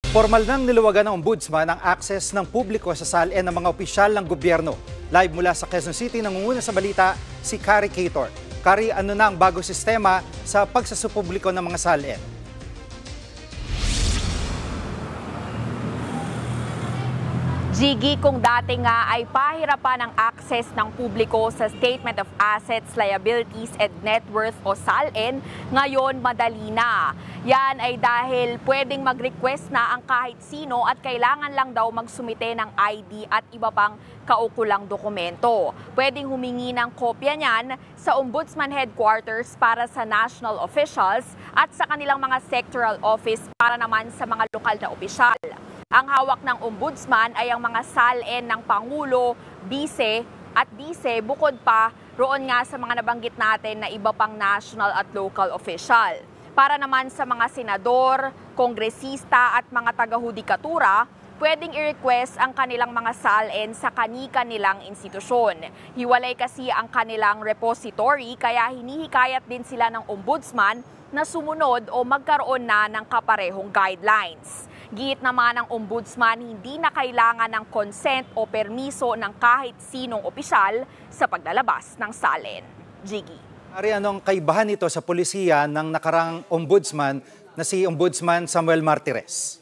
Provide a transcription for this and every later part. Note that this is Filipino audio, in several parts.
Formal nang niluwagan ng Ombudsman ang access ng publiko sa SALN ng mga opisyal ng gobyerno. Live mula sa Quezon City, nangunguna sa balita si Kari Cator. Kari, ano na ang bago sistema sa pagsasupubliko ng mga SALN? Gigi, kung dati nga ay pahirapan ang access ng publiko sa Statement of Assets, Liabilities and Net Worth o SALN, ngayon madali na. Yan ay dahil pwedeng mag-request na ang kahit sino at kailangan lang daw magsumite ng ID at iba pang kaukulang dokumento. Pwedeng humingi ng kopya niyan sa Ombudsman Headquarters para sa national officials at sa kanilang mga sectoral office para naman sa mga lokal na opisyal. Ang hawak ng Ombudsman ay ang mga SALN ng Pangulo, Bise at Bise bukod pa roon nga sa mga nabanggit natin na iba pang national at local official. Para naman sa mga senador, kongresista at mga taga-hudikatura, pwedeng i-request ang kanilang mga SALN sa kani-kanilang institusyon. Hiwalay kasi ang kanilang repository kaya hinihikayat din sila ng Ombudsman na sumunod o magkaroon na ng kaparehong guidelines. Giit naman ng Ombudsman, hindi na kailangan ng consent o permiso ng kahit sinong opisyal sa paglalabas ng SALN. Gigi. Ari, anong kaibahan nito sa polisiya ng nakarang Ombudsman na si Ombudsman Samuel Martires?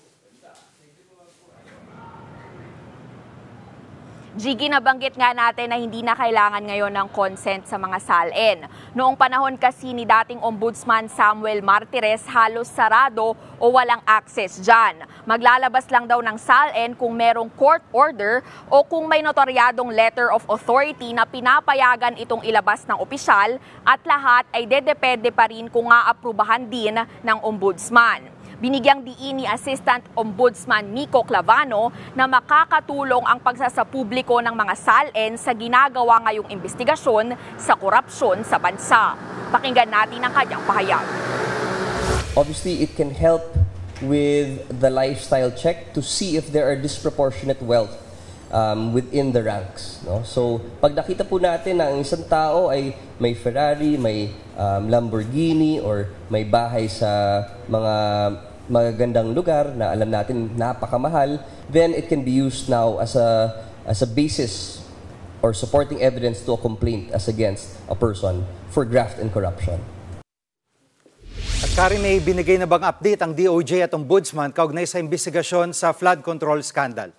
Gigi, nabanggit nga natin na hindi na kailangan ngayon ng consent sa mga SALN. Noong panahon kasi ni dating Ombudsman Samuel Martires, halos sarado o walang access dyan. Maglalabas lang daw ng SALN kung merong court order o kung may notaryadong letter of authority na pinapayagan itong ilabas ng opisyal at lahat ay dedepende pa rin kung aaprubahan din ng Ombudsman. Binigyang diin ni Assistant Ombudsman Miko Clavano na makakatulong ang pagsasapubliko ng mga SALN sa ginagawa ngayong investigasyon sa korupsyon sa bansa. Pakinggan natin ang kanyang pahayag. Obviously, it can help with the lifestyle check to see if there are disproportionate wealth within the ranks. No? So, pag nakita po natin na ang isang tao ay may Ferrari, may Lamborghini, or may bahay sa mga magagandang lugar na alam natin napakamahal, then it can be used now as a basis or supporting evidence to a complaint as against a person for graft and corruption. At Kari, may binigay na bang update ang DOJ at Ombudsman kaugnay sa investigasyon sa flood control scandal?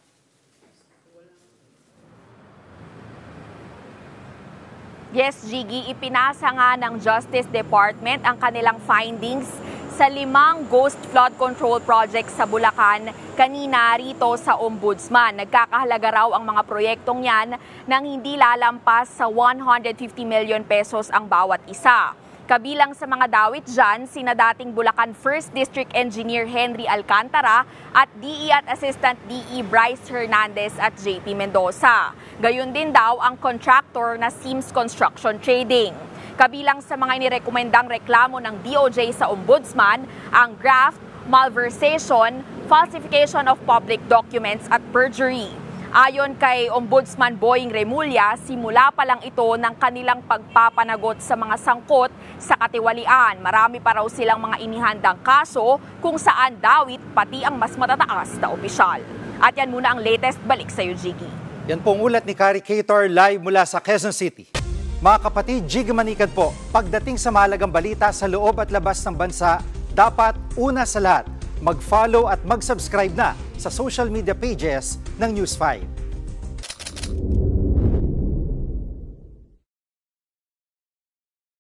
Yes, Gigi, ipinasa nga ng Justice Department ang kanilang findings sa 5 ghost flood control projects sa Bulacan kanina rito sa Ombudsman. Nagkakahalaga raw ang mga proyektong yan nang hindi lalampas sa 150 million pesos ang bawat isa. Kabilang sa mga dawit dyan, sina dating Bulacan 1st District Engineer Henry Alcantara at DE at Assistant DE Bryce Hernandez at JP Mendoza. Gayon din daw ang contractor na Sims Construction Trading. Kabilang sa mga inirekomendang reklamo ng DOJ sa Ombudsman, ang graft, malversation, falsification of public documents at perjury. Ayon kay Ombudsman Boying Remulla, simula pa lang ito ng kanilang pagpapanagot sa mga sangkot sa katiwalian. Marami pa raw silang mga inihandang kaso kung saan dawit pati ang mas matataas na opisyal. At yan muna ang latest. Balik sa iyo, Gigi. Yan pong ulat ni Kari Cator live mula sa Quezon City. Mga kapatid, Gigi Manikad po, pagdating sa mahalagang balita sa loob at labas ng bansa, dapat una sa lahat, mag-follow at mag-subscribe na sa social media pages ng News 5.